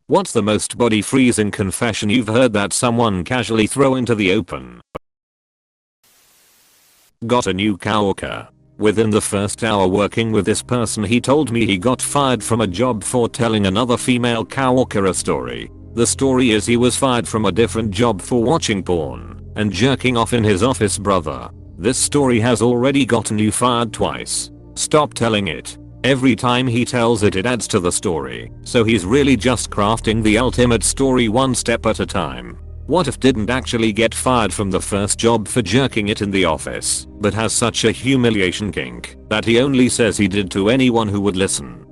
What's the most body freezing confession you've heard that someone casually throw into the open? Got a new coworker. Within the first hour working with this person, he told me he got fired from a job for telling another female coworker a story. The story is he was fired from a different job for watching porn and jerking off in his office, brother. This story has already gotten you fired twice. Stop telling it. Every time he tells it, it adds to the story. So he's really just crafting the ultimate story one step at a time. What if didn't actually get fired from the first job for jerking it in the office, but has such a humiliation kink that he only says he did to anyone who would listen?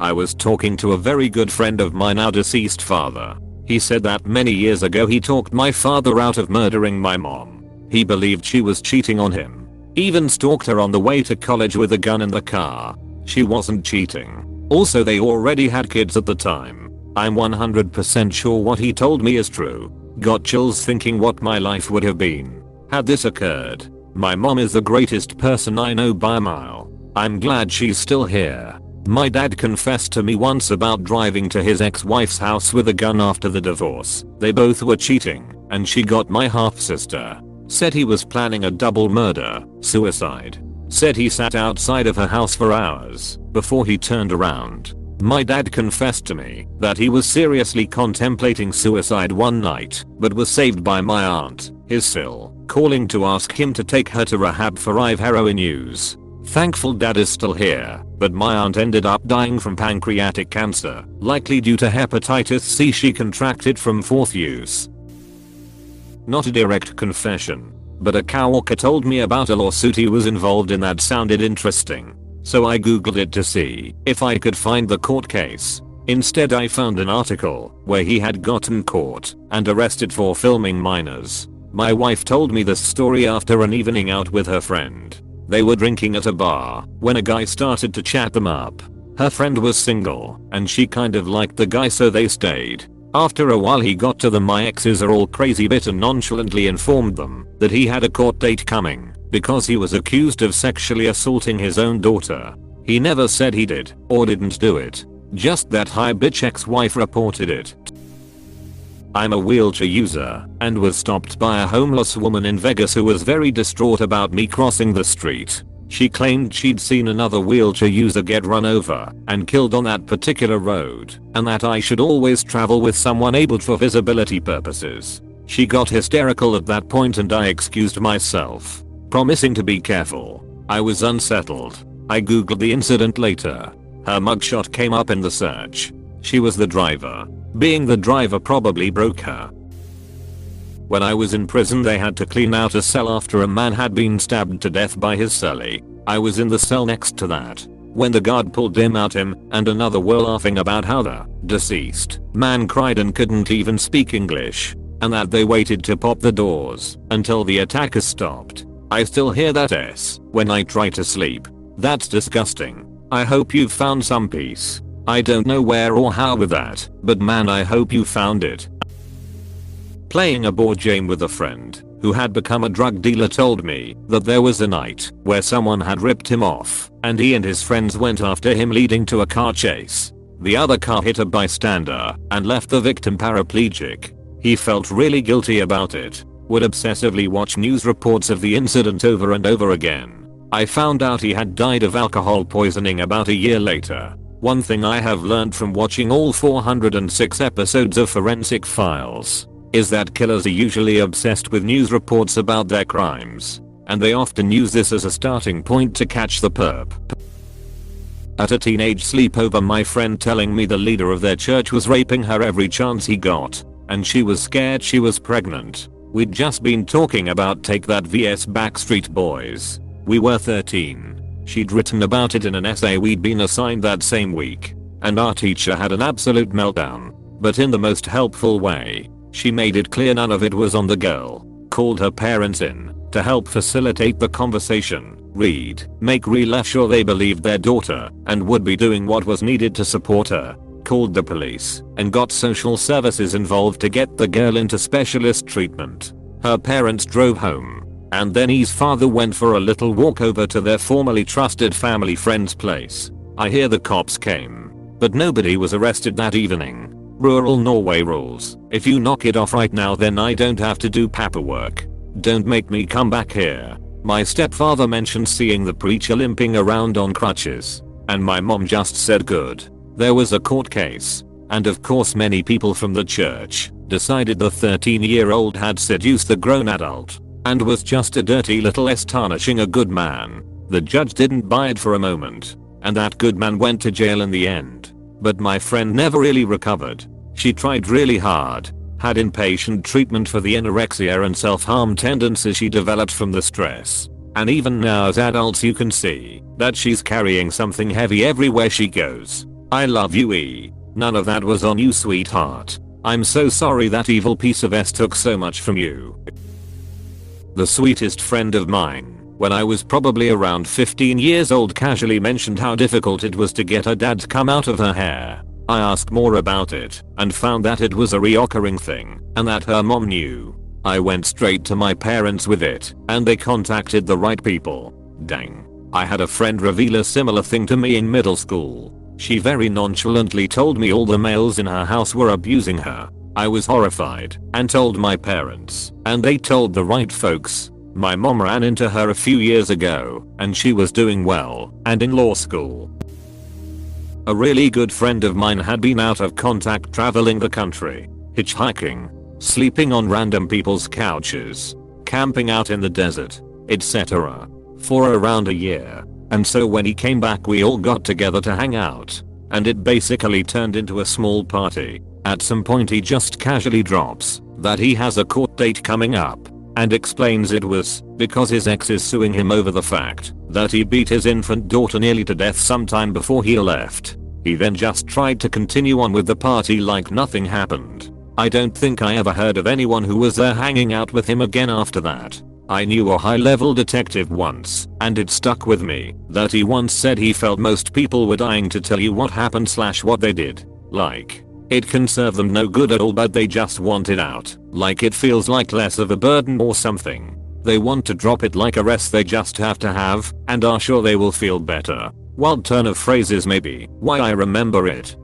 I was talking to a very good friend of my now deceased father. He said that many years ago he talked my father out of murdering my mom. He believed she was cheating on him. Even stalked her on the way to college with a gun in the car. She wasn't cheating. Also, they already had kids at the time. I'm 100% sure what he told me is true. Got chills thinking what my life would have been had this occurred. My mom is the greatest person I know by a mile. I'm glad she's still here. My dad confessed to me once about driving to his ex-wife's house with a gun after the divorce. They both were cheating, and she got my half-sister. Said he was planning a double murder, suicide. Said he sat outside of her house for hours before he turned around. My dad confessed to me that he was seriously contemplating suicide one night, but was saved by my aunt, his sil, calling to ask him to take her to rehab for IV heroin use. Thankful dad is still here, but my aunt ended up dying from pancreatic cancer, likely due to hepatitis C she contracted from fourth use. Not a direct confession, but a coworker told me about a lawsuit he was involved in that sounded interesting. So I googled it to see if I could find the court case. Instead, I found an article where he had gotten caught and arrested for filming minors. My wife told me this story after an evening out with her friend. They were drinking at a bar when a guy started to chat them up. Her friend was single and she kind of liked the guy, so they stayed. After a while he got to them. My exes are all crazy bit and nonchalantly informed them that he had a court date coming because he was accused of sexually assaulting his own daughter. He never said he did or didn't do it, just that high bitch ex-wife reported it. I'm a wheelchair user and was stopped by a homeless woman in Vegas who was very distraught about me crossing the street. She claimed she'd seen another wheelchair user get run over and killed on that particular road, and that I should always travel with someone abled for visibility purposes. She got hysterical at that point and I excused myself, promising to be careful. I was unsettled. I googled the incident later. Her mugshot came up in the search. She was the driver. Being the driver probably broke her. When I was in prison, they had to clean out a cell after a man had been stabbed to death by his cellie. I was in the cell next to that when the guard pulled him out. Him and another were laughing about how the deceased man cried and couldn't even speak English, and that they waited to pop the doors until the attackers stopped. I still hear that S when I try to sleep. That's disgusting. I hope you've found some peace. I don't know where or how with that, but man, I hope you found it. Playing a board game with a friend who had become a drug dealer told me that there was a night where someone had ripped him off and he and his friends went after him, leading to a car chase. The other car hit a bystander and left the victim paraplegic. He felt really guilty about it. Would obsessively watch news reports of the incident over and over again. I found out he had died of alcohol poisoning about a year later. One thing I have learned from watching all 406 episodes of Forensic Files is that killers are usually obsessed with news reports about their crimes, and they often use this as a starting point to catch the perp. At a teenage sleepover, my friend telling me the leader of their church was raping her every chance he got, and she was scared she was pregnant. We'd just been talking about Take That vs Backstreet Boys. We were 13. She'd written about it in an essay we'd been assigned that same week, and our teacher had an absolute meltdown, but in the most helpful way. She made it clear none of it was on the girl, called her parents in to help facilitate the conversation, make real sure they believed their daughter and would be doing what was needed to support her, called the police, and got social services involved to get the girl into specialist treatment. Her parents drove home, and then his father went for a little walk over to their formerly trusted family friend's place. I hear the cops came, but nobody was arrested that evening. Rural Norway rules. If you knock it off right now, then I don't have to do paperwork. Don't make me come back here. My stepfather mentioned seeing the preacher limping around on crutches, and my mom just said good. There was a court case, and of course many people from the church decided the 13-year-old had seduced the grown adult and was just a dirty little s tarnishing a good man. The judge didn't buy it for a moment, and that good man went to jail in the end. But my friend never really recovered. She tried really hard, had inpatient treatment for the anorexia and self-harm tendencies she developed from the stress. And even now as adults you can see that she's carrying something heavy everywhere she goes. I love you, E. None of that was on you, sweetheart. I'm so sorry that evil piece of S took so much from you. The sweetest friend of mine, when I was probably around 15 years old, casually mentioned how difficult it was to get her dad to come out of her hair. I asked more about it and found that it was a reoccurring thing and that her mom knew. I went straight to my parents with it and they contacted the right people. Dang. I had a friend reveal a similar thing to me in middle school. She very nonchalantly told me all the males in her house were abusing her. I was horrified and told my parents, and they told the right folks. My mom ran into her a few years ago and she was doing well and in law school. A really good friend of mine had been out of contact, traveling the country, hitchhiking, sleeping on random people's couches, camping out in the desert, etc. for around a year. And so when he came back we all got together to hang out, and it basically turned into a small party. At some point he just casually drops that he has a court date coming up and explains it was because his ex is suing him over the fact that he beat his infant daughter nearly to death sometime before he left. He then just tried to continue on with the party like nothing happened. I don't think I ever heard of anyone who was there hanging out with him again after that. I knew a high-level detective once, and it stuck with me, that he once said he felt most people were dying to tell you what happened / what they did. Like, it can serve them no good at all, but they just want it out. Like it feels like less of a burden or something. They want to drop it like a rest they just have to have, and are sure they will feel better. Wild turn of phrases maybe. Why I remember it.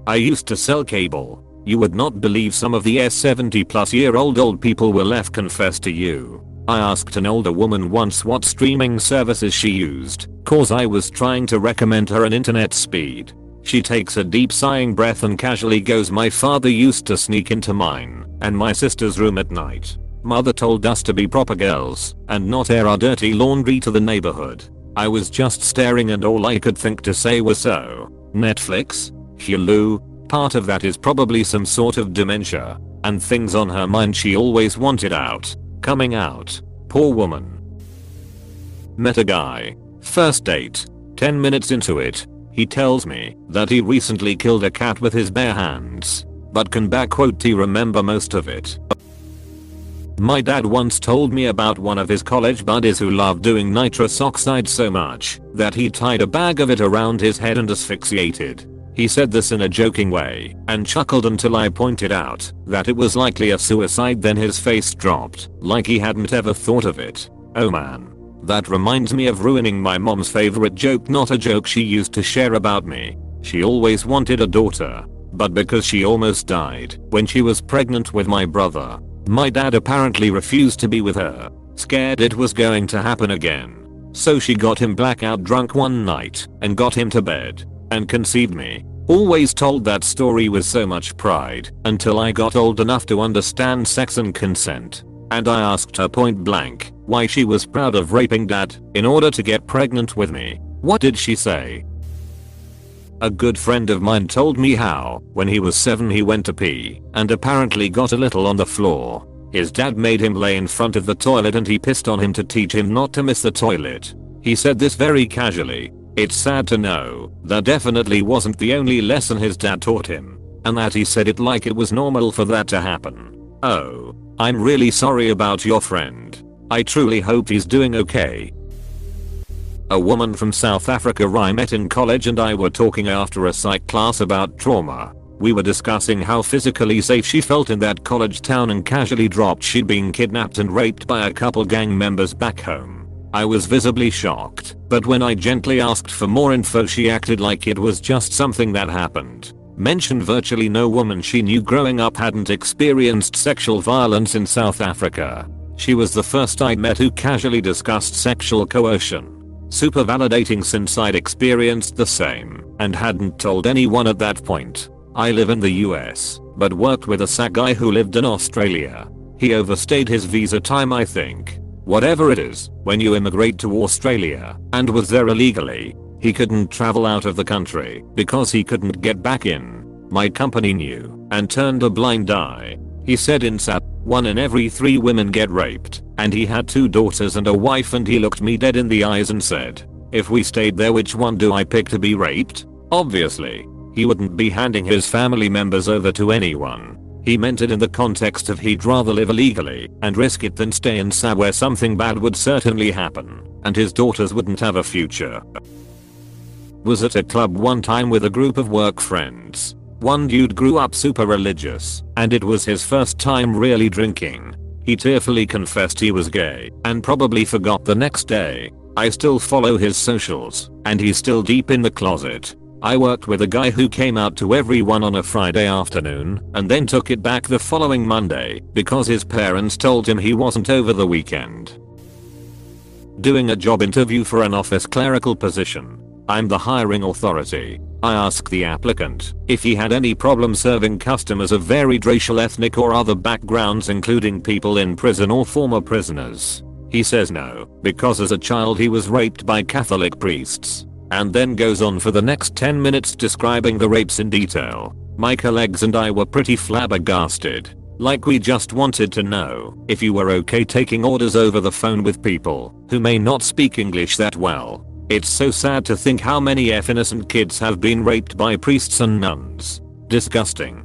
I used to sell cable. You would not believe some of the 70+ old people were left confess to you. I asked an older woman once what streaming services she used, cause I was trying to recommend her an internet speed. She takes a deep sighing breath and casually goes, my father used to sneak into mine and my sister's room at night. Mother told us to be proper girls and not air our dirty laundry to the neighborhood. I was just staring and all I could think to say was so. Netflix? Hulu? Part of that is probably some sort of dementia and things on her mind she always wanted out. Coming out. Poor woman. Met a guy. First date. 10 minutes into it, he tells me that he recently killed a cat with his bare hands, but can remember most of it. My dad once told me about one of his college buddies who loved doing nitrous oxide so much that he tied a bag of it around his head and asphyxiated. He said this in a joking way and chuckled until I pointed out that it was likely a suicide, then his face dropped like he hadn't ever thought of it. Oh man. That reminds me of ruining my mom's favorite joke, not a joke she used to share about me. She always wanted a daughter, but because she almost died when she was pregnant with my brother, my dad apparently refused to be with her, scared it was going to happen again. So she got him blackout drunk one night and got him to bed and conceived me. Always told that story with so much pride until I got old enough to understand sex and consent. And I asked her point blank why she was proud of raping dad in order to get pregnant with me. What did she say? A good friend of mine told me how, when he was 7 he went to pee and apparently got a little on the floor. His dad made him lay in front of the toilet and he pissed on him to teach him not to miss the toilet. He said this very casually. It's sad to know that definitely wasn't the only lesson his dad taught him, and that he said it like it was normal for that to happen. Oh, I'm really sorry about your friend. I truly hope he's doing okay. A woman from South Africa I met in college and I were talking after a psych class about trauma. We were discussing how physically safe she felt in that college town and casually dropped she'd been kidnapped and raped by a couple gang members back home. I was visibly shocked, but when I gently asked for more info she acted like it was just something that happened. Mentioned virtually no woman she knew growing up hadn't experienced sexual violence in South Africa. She was the first I'd met who casually discussed sexual coercion. Super validating since I'd experienced the same and hadn't told anyone at that point. I live in the US, but worked with a SAC guy who lived in Australia. He overstayed his visa time I think. Whatever it is, when you immigrate to Australia and was there illegally, he couldn't travel out of the country because he couldn't get back in. My company knew and turned a blind eye. He said in SAP, 1 in every 3 women get raped, and he had 2 daughters and a wife, and he looked me dead in the eyes and said, if we stayed there, which one do I pick to be raped? Obviously, he wouldn't be handing his family members over to anyone. He meant it in the context of he'd rather live illegally and risk it than stay in SA where something bad would certainly happen and his daughters wouldn't have a future. Was at a club one time with a group of work friends. One dude grew up super religious and it was his first time really drinking. He tearfully confessed he was gay and probably forgot the next day. I still follow his socials and he's still deep in the closet. I worked with a guy who came out to everyone on a Friday afternoon and then took it back the following Monday because his parents told him he wasn't over the weekend. Doing a job interview for an office clerical position. I'm the hiring authority. I asked the applicant if he had any problem serving customers of varied racial, ethnic or other backgrounds including people in prison or former prisoners. He says no, because as a child he was raped by Catholic priests. And then goes on for the next 10 minutes describing the rapes in detail. My colleagues and I were pretty flabbergasted. Like we just wanted to know if you were okay taking orders over the phone with people who may not speak English that well. It's so sad to think how many innocent kids have been raped by priests and nuns. Disgusting.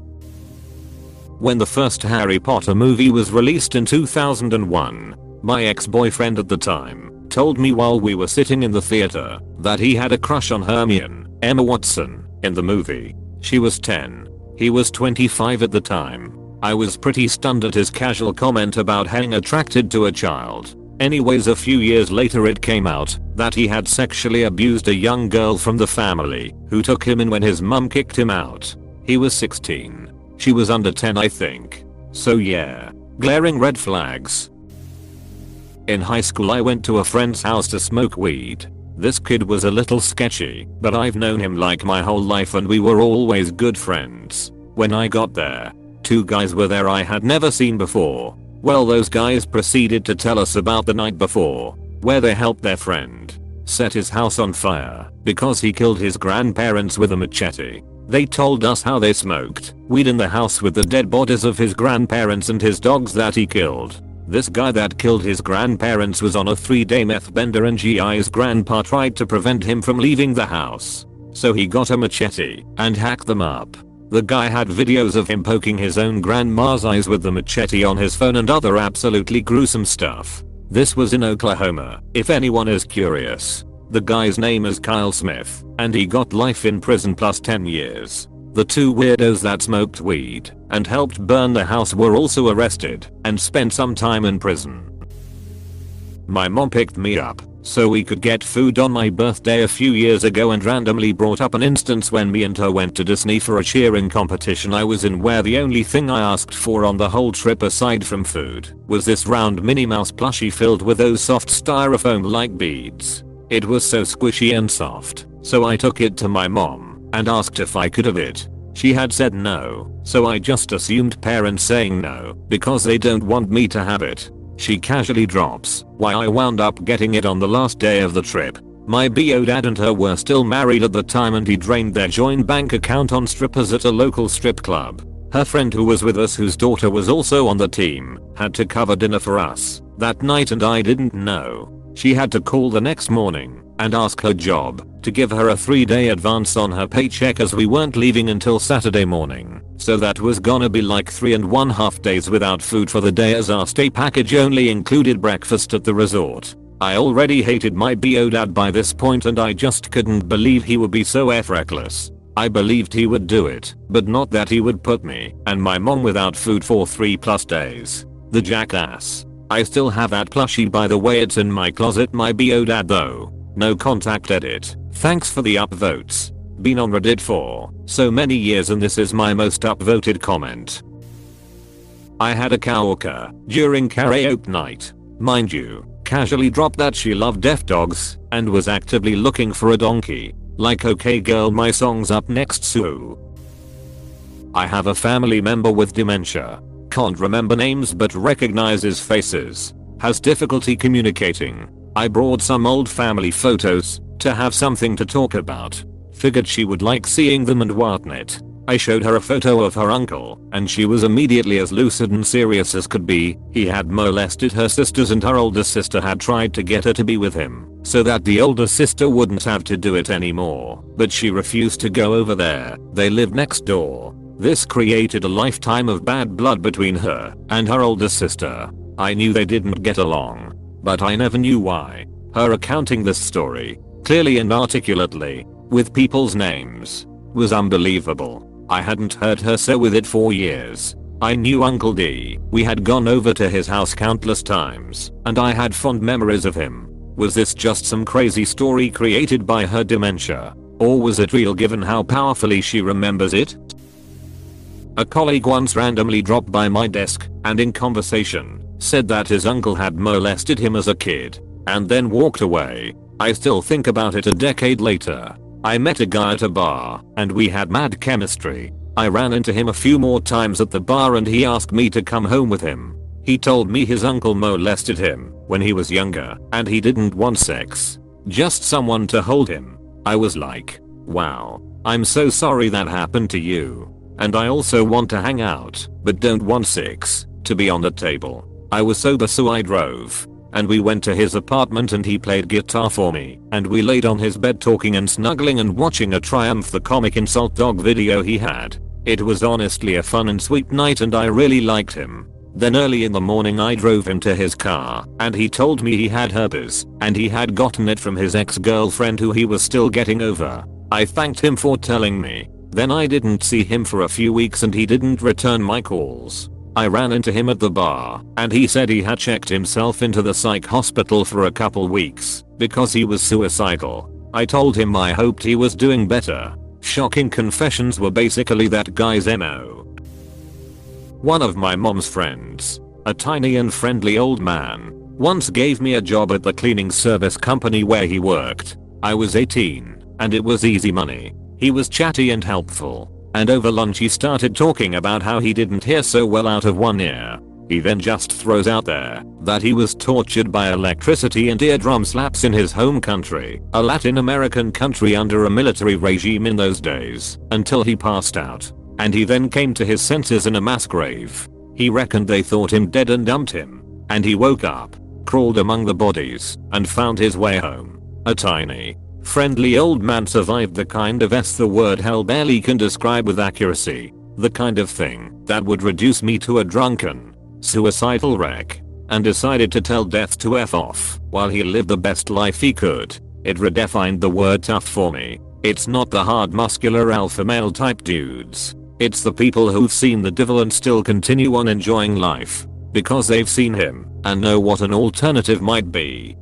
When the first Harry Potter movie was released in 2001, my ex-boyfriend at the time told me while we were sitting in the theater that he had a crush on Hermione, Emma Watson, in the movie. She was 10. He was 25 at the time. I was pretty stunned at his casual comment about being attracted to a child. Anyways, a few years later it came out that he had sexually abused a young girl from the family who took him in when his mum kicked him out. He was 16. She was under 10 I think. So yeah, glaring red flags. In high school I went to a friend's house to smoke weed. This kid was a little sketchy, but I've known him like my whole life and we were always good friends. When I got there, 2 guys were there I had never seen before. Well, those guys proceeded to tell us about the night before, where they helped their friend set his house on fire because he killed his grandparents with a machete. They told us how they smoked weed in the house with the dead bodies of his grandparents and his dogs that he killed. This guy that killed his grandparents was on a 3-day meth bender and GI's grandpa tried to prevent him from leaving the house. So he got a machete and hacked them up. The guy had videos of him poking his own grandma's eyes with the machete on his phone and other absolutely gruesome stuff. This was in Oklahoma, if anyone is curious. The guy's name is Kyle Smith, and he got life in prison plus 10 years. The 2 weirdos that smoked weed and helped burn the house were also arrested and spent some time in prison. My mom picked me up so we could get food on my birthday a few years ago and randomly brought up an instance when me and her went to Disney for a cheering competition I was in where the only thing I asked for on the whole trip aside from food was this round Minnie Mouse plushie filled with those soft styrofoam like beads. It was so squishy and soft, so I took it to my mom and asked if I could have it. She had said no, so I just assumed parents saying no because they don't want me to have it. She casually drops why I wound up getting it on the last day of the trip. My BO dad and her were still married at the time and he drained their joint bank account on strippers at a local strip club. Her friend who was with us, whose daughter was also on the team, had to cover dinner for us that night and I didn't know. She had to call the next morning and ask her job to give her a 3-day advance on her paycheck as we weren't leaving until Saturday morning. So that was gonna be like 3.5 days without food for the day as our stay package only included breakfast at the resort. I already hated my BO dad by this point and I just couldn't believe he would be so reckless. I believed he would do it, but not that he would put me and my mom without food for 3+ days. The jackass. I still have that plushie by the way, it's in my closet. My BO dad though No contact edit. Thanks for the upvotes. Been on Reddit for so many years and this is my most upvoted comment. I had a coworker during karaoke night. Mind you, casually dropped that she loved deaf dogs and was actively looking for a donkey. Like, okay girl, my song's up next Sue. I have a family member with dementia. Can't remember names but recognizes faces. Has difficulty communicating. I brought some old family photos to have something to talk about. Figured she would like seeing them and whatnot. I showed her a photo of her uncle and she was immediately as lucid and serious as could be. He had molested her sisters and her older sister had tried to get her to be with him so that the older sister wouldn't have to do it anymore. But she refused to go over there. They lived next door. This created a lifetime of bad blood between her and her older sister. I knew they didn't get along, but I never knew why. Her recounting this story, clearly and articulately, with people's names, was unbelievable. I hadn't heard her say with it for years. I knew Uncle D. We had gone over to his house countless times, and I had fond memories of him. Was this just some crazy story created by her dementia? Or was it real given how powerfully she remembers it? A colleague once randomly dropped by my desk and in conversation said that his uncle had molested him as a kid and then walked away. I still think about it a decade later. I met a guy at a bar and we had mad chemistry. I ran into him a few more times at the bar and he asked me to come home with him. He told me his uncle molested him when he was younger and he didn't want sex, just someone to hold him. I was like, wow, I'm so sorry that happened to you. And I also want to hang out, but don't want sex to be on the table. I was sober so I drove. And we went to his apartment and he played guitar for me. And we laid on his bed talking and snuggling and watching a Triumph the Comic Insult Dog video he had. It was honestly a fun and sweet night and I really liked him. Then early in the morning I drove him to his car and he told me he had herpes and he had gotten it from his ex-girlfriend who he was still getting over. I thanked him for telling me. Then I didn't see him for a few weeks and he didn't return my calls. I ran into him at the bar and he said he had checked himself into the psych hospital for a couple weeks because he was suicidal. I told him I hoped he was doing better. Shocking confessions were basically that guy's MO. One of my mom's friends, a tiny and friendly old man, once gave me a job at the cleaning service company where he worked. I was 18 and it was easy money. He was chatty and helpful. And over lunch he started talking about how he didn't hear so well out of one ear. He then just throws out there that he was tortured by electricity and eardrum slaps in his home country, a Latin American country under a military regime in those days, until he passed out. And he then came to his senses in a mass grave. He reckoned they thought him dead and dumped him. And he woke up, crawled among the bodies, and found his way home. A tiny, friendly old man survived the kind of the word hell barely can describe with accuracy. The kind of thing that would reduce me to a drunken, suicidal wreck. And decided to tell death to F off while he lived the best life he could. It redefined the word tough for me. It's not the hard muscular alpha male type dudes. It's the people who've seen the devil and still continue on enjoying life. Because they've seen him and know what an alternative might be.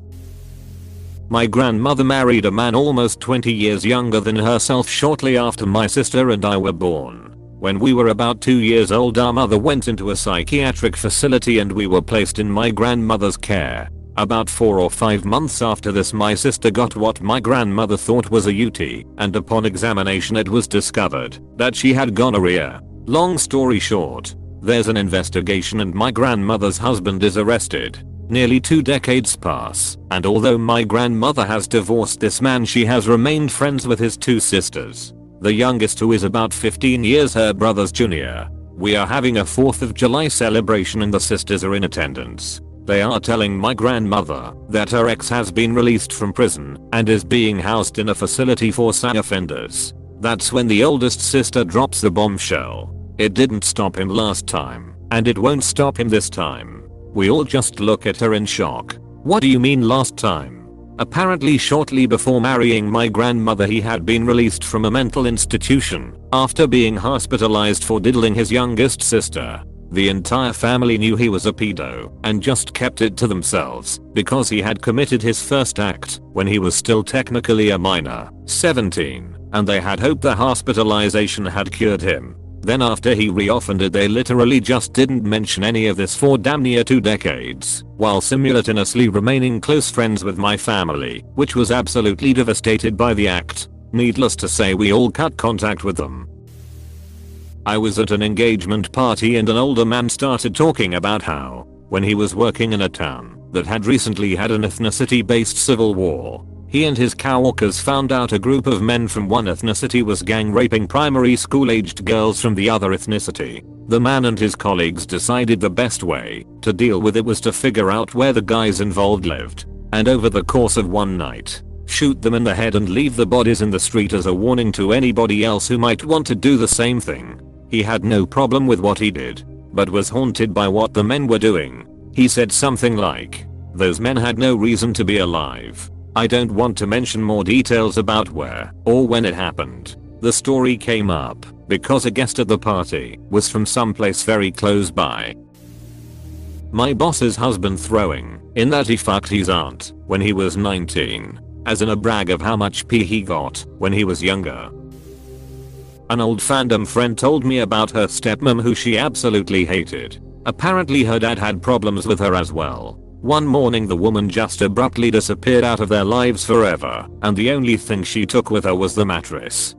My grandmother married a man almost 20 years younger than herself shortly after my sister and I were born. When we were about 2 years old our mother went into a psychiatric facility and we were placed in my grandmother's care. About 4 or 5 months after this my sister got what my grandmother thought was a UTI, and upon examination it was discovered that she had gonorrhea. Long story short, there's an investigation and my grandmother's husband is arrested. Nearly 2 decades pass, and although my grandmother has divorced this man she has remained friends with his 2 sisters. The youngest, who is about 15 years her brother's junior. We are having a 4th of July celebration and the sisters are in attendance. They are telling my grandmother that her ex has been released from prison and is being housed in a facility for sex offenders. That's when the oldest sister drops the bombshell. It didn't stop him last time, and it won't stop him this time. We all just look at her in shock. What do you mean last time? Apparently shortly before marrying my grandmother he had been released from a mental institution after being hospitalized for diddling his youngest sister. The entire family knew he was a pedo and just kept it to themselves because he had committed his first act when he was still technically a minor, 17, and they had hoped the hospitalization had cured him. Then after he reoffended they literally just didn't mention any of this for damn near 2 decades, while simultaneously remaining close friends with my family, which was absolutely devastated by the act. Needless to say, we all cut contact with them. I was at an engagement party and an older man started talking about how, when he was working in a town that had recently had an ethnicity-based civil war, he and his coworkers found out a group of men from one ethnicity was gang raping primary school-aged girls from the other ethnicity. The man and his colleagues decided the best way to deal with it was to figure out where the guys involved lived, and over the course of one night, shoot them in the head and leave the bodies in the street as a warning to anybody else who might want to do the same thing. He had no problem with what he did, but was haunted by what the men were doing. He said something like, "Those men had no reason to be alive." I don't want to mention more details about where or when it happened. The story came up because a guest at the party was from someplace very close by. My boss's husband throwing in that he fucked his aunt when he was 19, as in a brag of how much pee he got when he was younger. An old fandom friend told me about her stepmom who she absolutely hated. Apparently her dad had problems with her as well. One morning the woman just abruptly disappeared out of their lives forever, and the only thing she took with her was the mattress.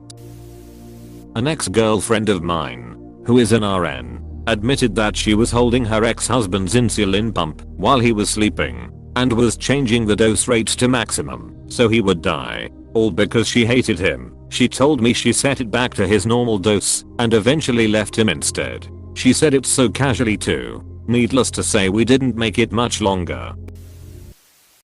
An ex-girlfriend of mine, who is an RN, admitted that she was holding her ex-husband's insulin pump while he was sleeping, and was changing the dose rate to maximum so he would die. All because she hated him. She told me she set it back to his normal dose and eventually left him instead. She said it so casually too. Needless to say, we didn't make it much longer.